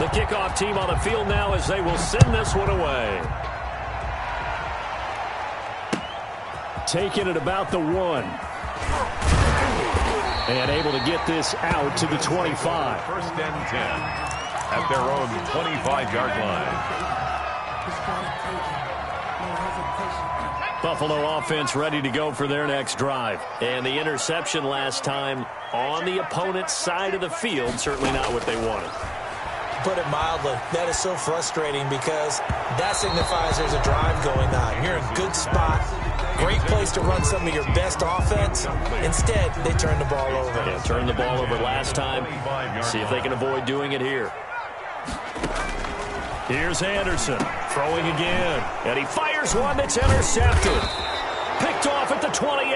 The kickoff team on the field now as they will send this one away. Taking it about the 1. And able to get this out to the 25. First and 10 at their own 25-yard line. Buffalo offense ready to go for their next drive. And the interception last time on the opponent's side of the field, certainly not what they wanted. Put it mildly, that is so frustrating because that signifies there's a drive going on. You're in a good spot, great place to run some of your best offense. Instead, they turn the ball over. Yeah, turned the ball over last time. See if they can avoid doing it here. Here's Anderson throwing again, and he fires one that's intercepted. Picked off at the 28,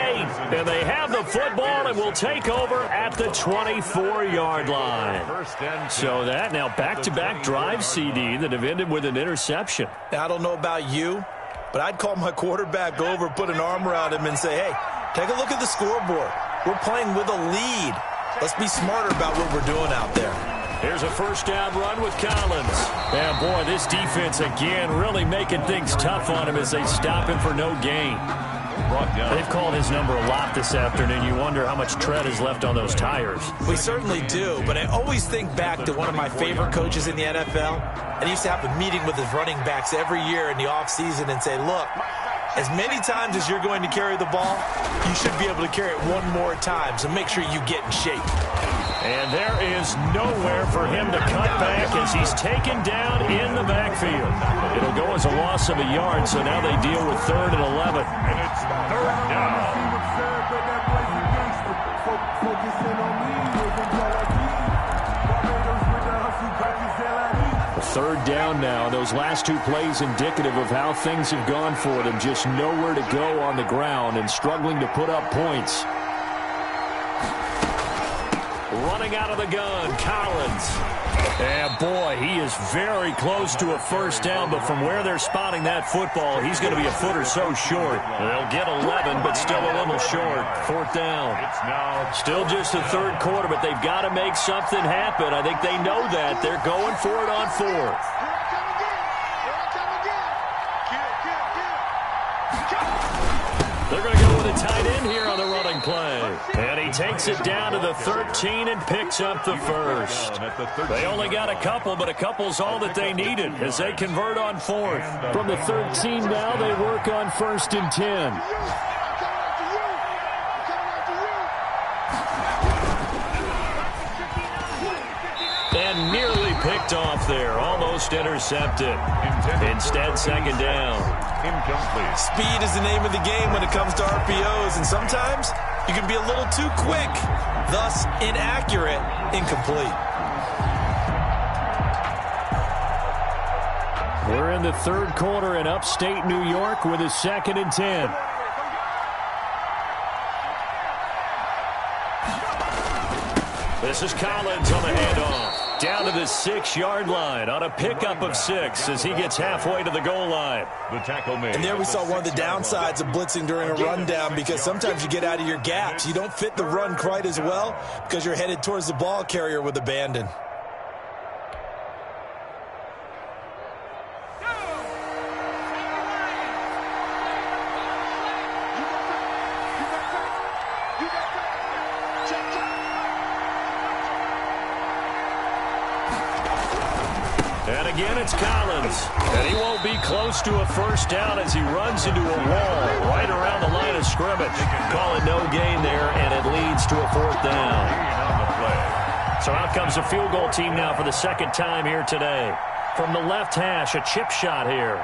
and they have the football and will take over at the 24-yard line. So that now back-to-back drive, CD, that have ended with an interception. I don't know about you, but I'd call my quarterback over, put an arm around him, and say, hey, take a look at the scoreboard. We're playing with a lead. Let's be smarter about what we're doing out there. Here's a first down run with Collins. And, boy, this defense, again, really making things tough on him as they stop him for no gain. They've called his number a lot this afternoon. You wonder how much tread is left on those tires. We certainly do, but I always think back to one of my favorite coaches in the NFL. And he used to have a meeting with his running backs every year in the offseason and say, look, as many times as you're going to carry the ball, you should be able to carry it one more time, so make sure you get in shape. And there is nowhere for him to cut back as he's taken down in the backfield. It'll go as a loss of a yard, so now they deal with 3rd and 11. And it's 3rd down. 3rd down now. Those last 2 plays indicative of how things have gone for them. Just nowhere to go on the ground and struggling to put up points. Running out of the gun, Collins. And, boy, he is very close to a first down, but from where they're spotting that football, he's going to be a foot or so short. They'll get 11, but still a little short. 4th down. Still just the 3rd quarter, but they've got to make something happen. I think they know that. They're going for it on 4th. They're going to go with a tight end here on the running play. And he takes it down to the 13 and picks up the first. They only got a couple, but a couple's all that they needed as they convert on 4th. From the 13 now, they work on 1st and 10. And nearly picked off there. Almost intercepted. Instead, 2nd down. Incomplete. Speed is the name of the game when it comes to RPOs, and sometimes you can be a little too quick, thus inaccurate, incomplete. We're in the 3rd quarter in upstate New York with a 2nd and 10. This is Collins on the handoff. Down to the 6-yard line on a pickup of 6 as he gets halfway to the goal line. The tackle made. And there we saw one of the downsides of blitzing during a rundown because sometimes you get out of your gaps. You don't fit the run quite as well because you're headed towards the ball carrier with abandon. And again, it's Collins. And he won't be close to a first down as he runs into a wall right around the line of scrimmage. Call it no gain there, and it leads to a 4th down. So out comes the field goal team now for the 2nd time here today. From the left hash, a chip shot here.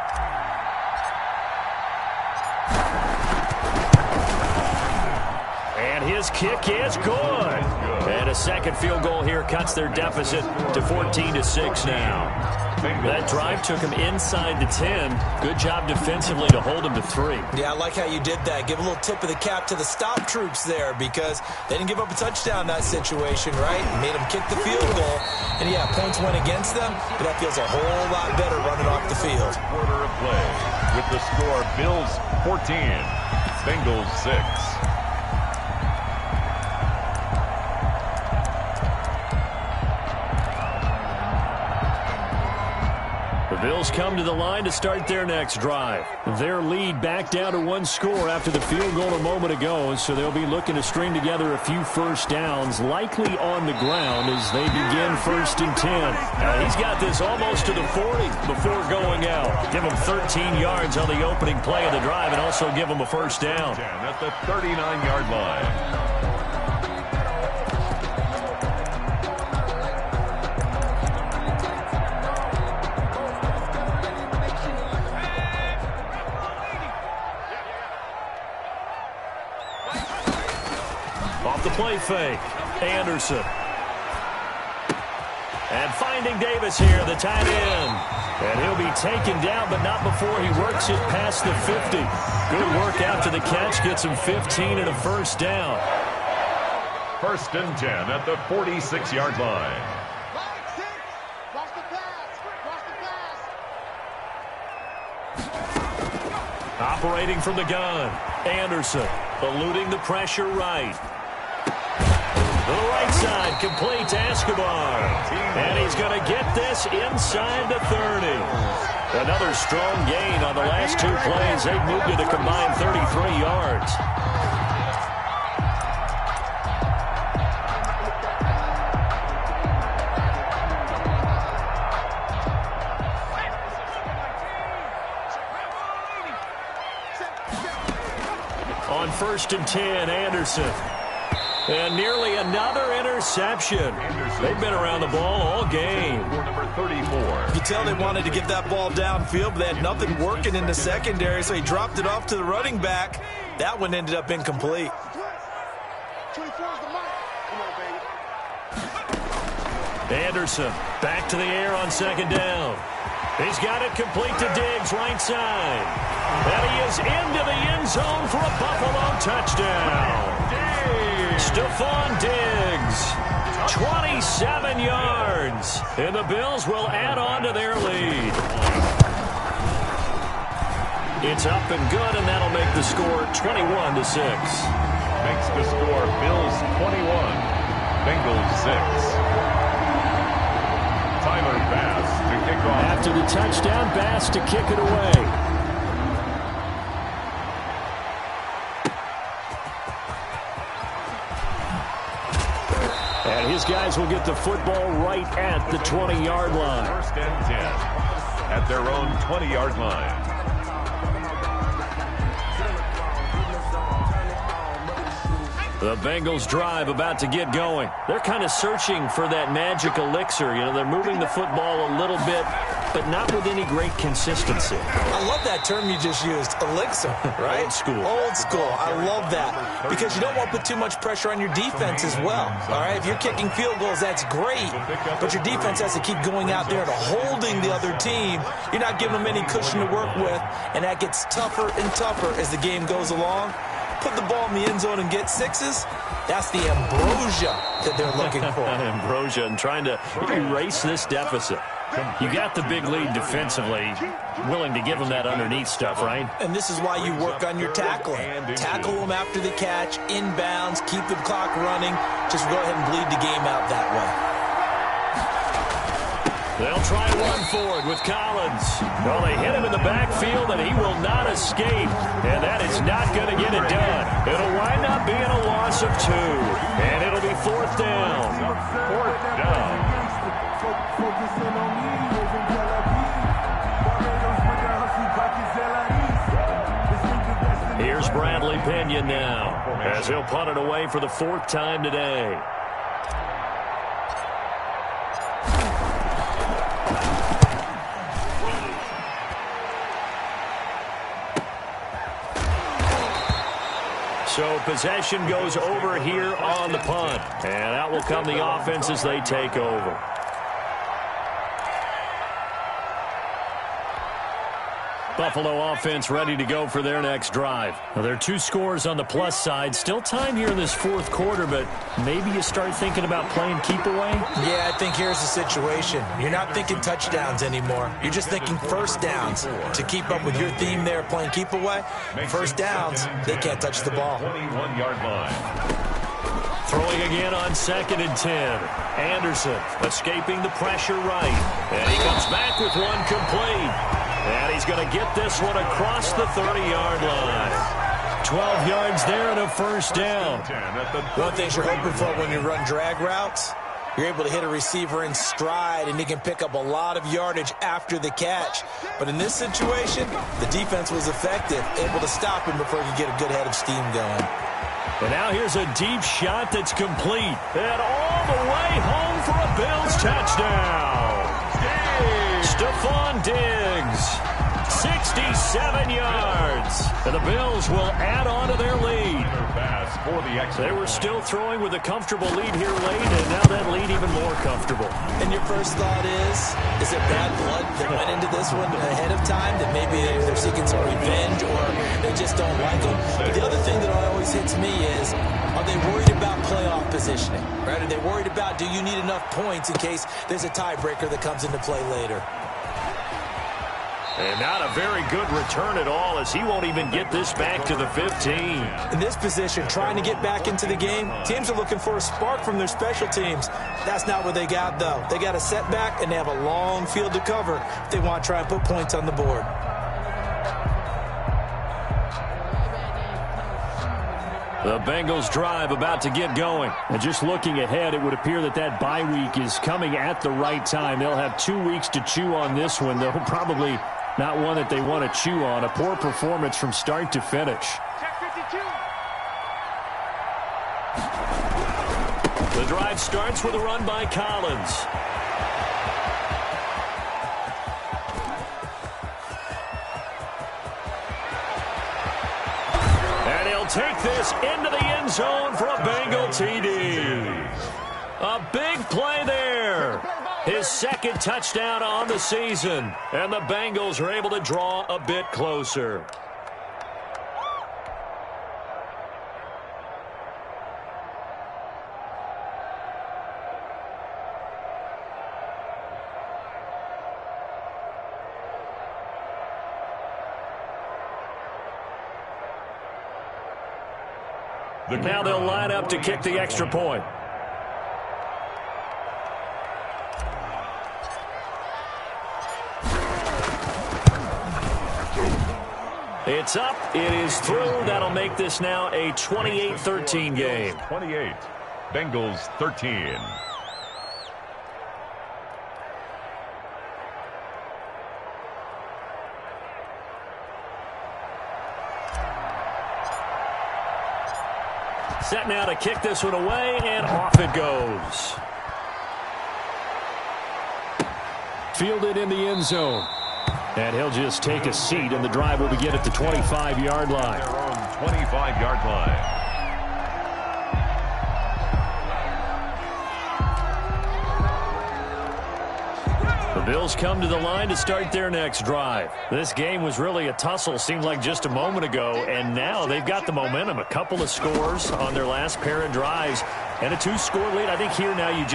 And his kick is good. And a 2nd field goal here cuts their deficit to 14-6 now. That drive took him inside the 10. Good job defensively to hold him to 3. Yeah, I like how you did that. Give a little tip of the cap to the stop troops there because they didn't give up a touchdown in that situation, right? Made them kick the field goal. And, yeah, points went against them, but that feels a whole lot better running off the field. Quarter of play with the score Bills 14, Bengals 6. Bills come to the line to start their next drive. Their lead back down to 1 score after the field goal a moment ago, so they'll be looking to string together a few first downs, likely on the ground as they begin 1st and 10. He's got this almost to the 40 before going out. Give him 13 yards on the opening play of the drive and also give him a first down. At the 39-yard line. Off the play fake, Anderson. And finding Davis here, the tight end. And he'll be taken down, but not before he works it past the 50. Good work after the catch, gets him 15 and a first down. 1st and 10 at the 46-yard line. Operating from the gun, Anderson eluding the pressure right. To the right side, complete to Escobar. And he's going to get this inside the 30. Another strong gain on the last 2 plays. They've moved it a combined 33 yards. On 1st and 10, Anderson. And nearly another interception. They've been around the ball all game. Number 34. You can tell they wanted to get that ball downfield, but they had nothing working in the secondary, so he dropped it off to the running back. That one ended up incomplete. Anderson back to the air on 2nd down. He's got it complete to Diggs, right side. And he is into the end zone for a Buffalo touchdown. Stephon Diggs, 27 yards. And the Bills will add on to their lead. It's up and good, and that'll make the score 21-6. Makes the score Bills 21, Bengals 6. Tyler Bass to kick off. After the touchdown, Bass to kick it away. And his guys will get the football right at the 20-yard line. 1st and 10 at their own 20-yard line. The Bengals drive about to get going. They're kind of searching for that magic elixir. You know, they're moving the football a little bit, but not with any great consistency. I love that term you just used, elixir, right? Old school. Old school. I love that because you don't want to put too much pressure on your defense as well. All right, if you're kicking field goals, that's great, but your defense has to keep going out there to holding the other team. You're not giving them any cushion to work with, and that gets tougher and tougher as the game goes along. Put the ball in the end zone and get 6s. That's the ambrosia that they're looking for. Ambrosia and trying to erase this deficit. You got the big lead defensively, willing to give them that underneath stuff, right? And this is why you work on your tackling. Tackle them after the catch, inbounds, keep the clock running. Just go ahead and bleed the game out that way. They'll try one forward with Collins. Well, they hit him in the backfield, and he will not escape. And that is not going to get it done. It'll wind up being a loss of 2. And it'll be 4th down. 4th down. Here's Bradley Pinion now, as he'll punt it away for the 4th time today. So possession goes over here on the punt. And out will come the offense as they take over. Buffalo offense ready to go for their next drive. Now, there are 2 scores on the plus side. Still time here in this 4th quarter, but maybe you start thinking about playing keep away? Yeah, I think here's the situation. You're not thinking touchdowns anymore. You're just thinking first downs. To keep up with your theme there, playing keep away, first downs, they can't touch the ball. 21-yard line. Throwing again on 2nd and 10. Anderson escaping the pressure right. And he comes back with one complete. And he's going to get this one across the 30-yard line. 12 yards there and a first down. One thing you're hoping for when you run drag routes, you're able to hit a receiver in stride, and he can pick up a lot of yardage after the catch. But in this situation, the defense was effective, able to stop him before he could get a good head of steam going. And now here's a deep shot that's complete. And all the way home for a Bills touchdown. Stephon Diggs, 67 yards. And the Bills will add on to their lead. They were still throwing with a comfortable lead here late, and now that lead even more comfortable. And your first thought is it bad blood that went into this one ahead of time, that maybe they're seeking some revenge or they just don't like them? But the other thing that always hits me is, are they worried about playoff positioning? Right? Are they worried about, do you need enough points in case there's a tiebreaker that comes into play later? And not a very good return at all, as he won't even get this back to the 15. In this position, trying to get back into the game, teams are looking for a spark from their special teams. That's not what they got, though. They got a setback, and they have a long field to cover if they want to try and put points on the board. The Bengals drive about to get going. And just looking ahead, it would appear that bye week is coming at the right time. They'll have 2 weeks to chew on this one. They'll probably not one that they want to chew on. A poor performance from start to finish. The drive starts with a run by Collins. And he'll take this into the end zone for a Bengal TD. A big play there. His second touchdown on the season. And the Bengals are able to draw a bit closer. Now they'll line up to kick the extra point. It's up. It is through. That'll make this now a 28-13 game. 28. Bengals 13. Set now to kick this one away, and off it goes. Fielded in the end zone. And he'll just take a seat, and the drive will begin at the 25-yard line. Their own 25-yard line. The Bills come to the line to start their next drive. This game was really a tussle, seemed like just a moment ago, and now they've got the momentum. A couple of scores on their last pair of drives, and a 2-score lead. I think here now you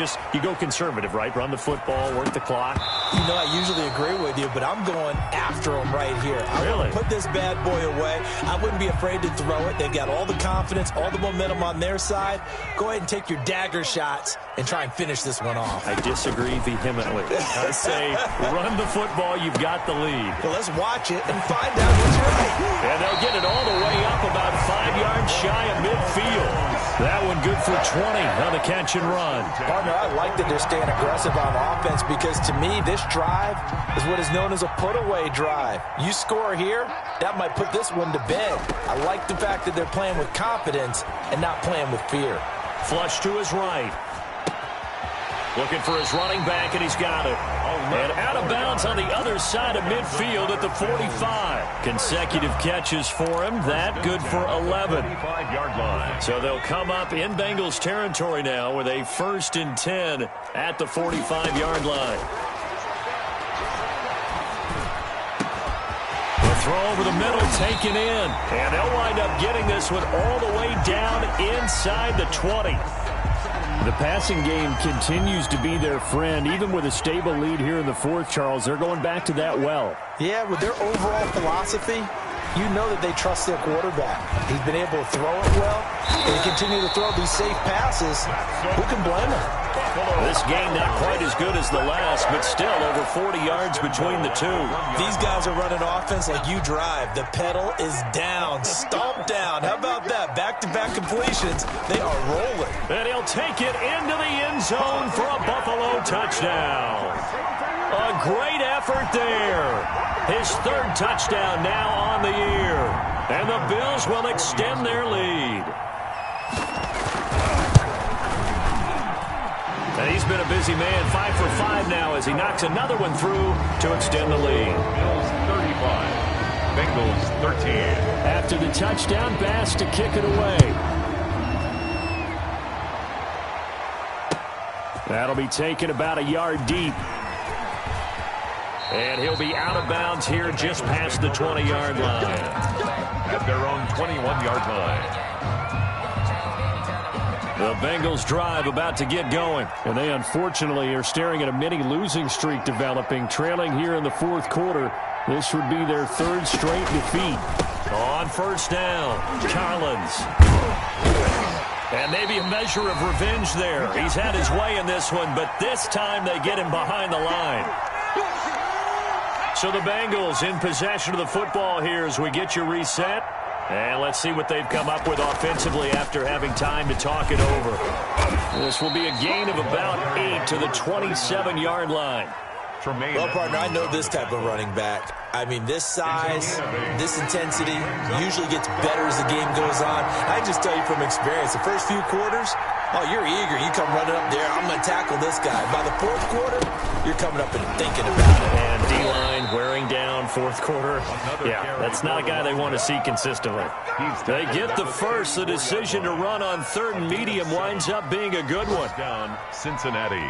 go conservative, right? Run the football, work the clock. You know, I usually agree with you, but I'm going after them right here. I want to put this bad boy away. I wouldn't be afraid to throw it. They've got all the confidence, all the momentum on their side. Go ahead and take your dagger shots and try and finish this one off. I disagree vehemently. I say run the football. You've got the lead. Well, let's watch it and find out what's right. And they'll get it all the way up about 5 yards shy of midfield. That one good for 20 on the catch and run. Partner, I like that they're staying aggressive on offense because to me, this drive is what is known as a put-away drive. You score here, that might put this one to bed. I like the fact that they're playing with confidence and not playing with fear. Flush to his right. Looking for his running back, and he's got it. And out of bounds on the other side of midfield at the 45. Consecutive catches for him. That good for 11. 25-yard line. So they'll come up in Bengals territory now with a 1st and 10 at the 45-yard line. The throw over the middle taken in. And they'll wind up getting this one all the way down inside the 20. The passing game continues to be their friend. Even with a stable lead here in the fourth, Charles, they're going back to that well. Yeah, with their overall philosophy, you know that they trust their quarterback. He's been able to throw it well and continue to throw these safe passes. Who can blame him? This game not quite as good as the last, but still over 40 yards between the two. These guys are running offense like you drive. The pedal is down, stomp down. How about that? Back-to-back completions. They are rolling. And he'll take it into the end zone for a Buffalo touchdown. A great effort there. His third touchdown now on the year. And the Bills will extend their lead. And he's been a busy man, 5 for 5 now as he knocks another one through to extend the lead. Bills 35, Bengals 13. After the touchdown pass to kick it away. That'll be taken about a yard deep. And he'll be out of bounds here just past the 20-yard line. At their own 21-yard line. The Bengals drive about to get going. And they unfortunately are staring at a mini losing streak developing, trailing here in the fourth quarter. This would be their third straight defeat. On first down, Collins. And maybe a measure of revenge there. He's had his way in this one, but this time they get him behind the line. So the Bengals in possession of the football here as we get you reset. And let's see what they've come up with offensively after having time to talk it over. This will be a gain of about 8 to the 27-yard line. Well, partner, I know this type of running back. I mean, this size, this intensity usually gets better as the game goes on. I just tell you from experience, the first few quarters, oh, you're eager. You come running up there, I'm going to tackle this guy. By the fourth quarter, you're coming up and thinking about it. And D-line wearing down fourth quarter. Yeah, that's not a guy they want to see consistently. They get the first. The decision to run on third and medium winds up being a good one. Down Cincinnati.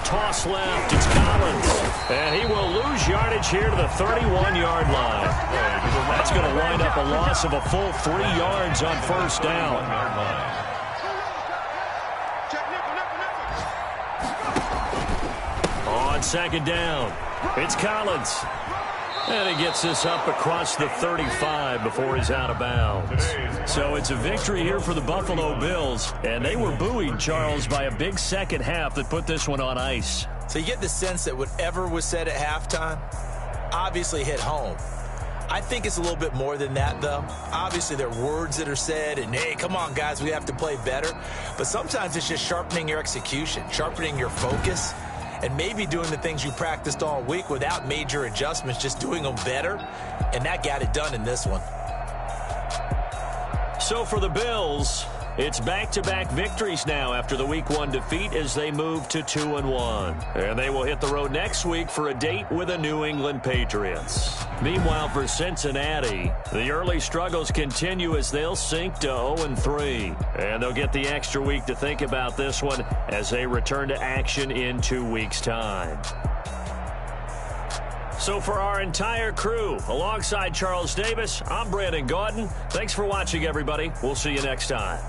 Toss left, it's Collins. And he will lose yardage here to the 31-yard line. That's going to wind up a loss of a full 3 yards on first down. On second down, it's Collins. And he gets this up across the 35 before he's out of bounds. So it's a victory here for the Buffalo Bills. And they were buoyed, Charles, by a big second half that put this one on ice. So you get the sense that whatever was said at halftime obviously hit home. I think it's a little bit more than that, though. Obviously, there are words that are said, and, hey, come on, guys, we have to play better. But sometimes it's just sharpening your execution, sharpening your focus, and maybe doing the things you practiced all week without major adjustments, just doing them better. And that got it done in this one. So for the Bills, it's back-to-back victories now after the Week 1 defeat as they move to 2-1. And they will hit the road next week for a date with the New England Patriots. Meanwhile, for Cincinnati, the early struggles continue as they'll sink to 0-3. And they'll get the extra week to think about this one as they return to action in 2 weeks' time. So for our entire crew, alongside Charles Davis, I'm Brandon Gaudin. Thanks for watching, everybody. We'll see you next time.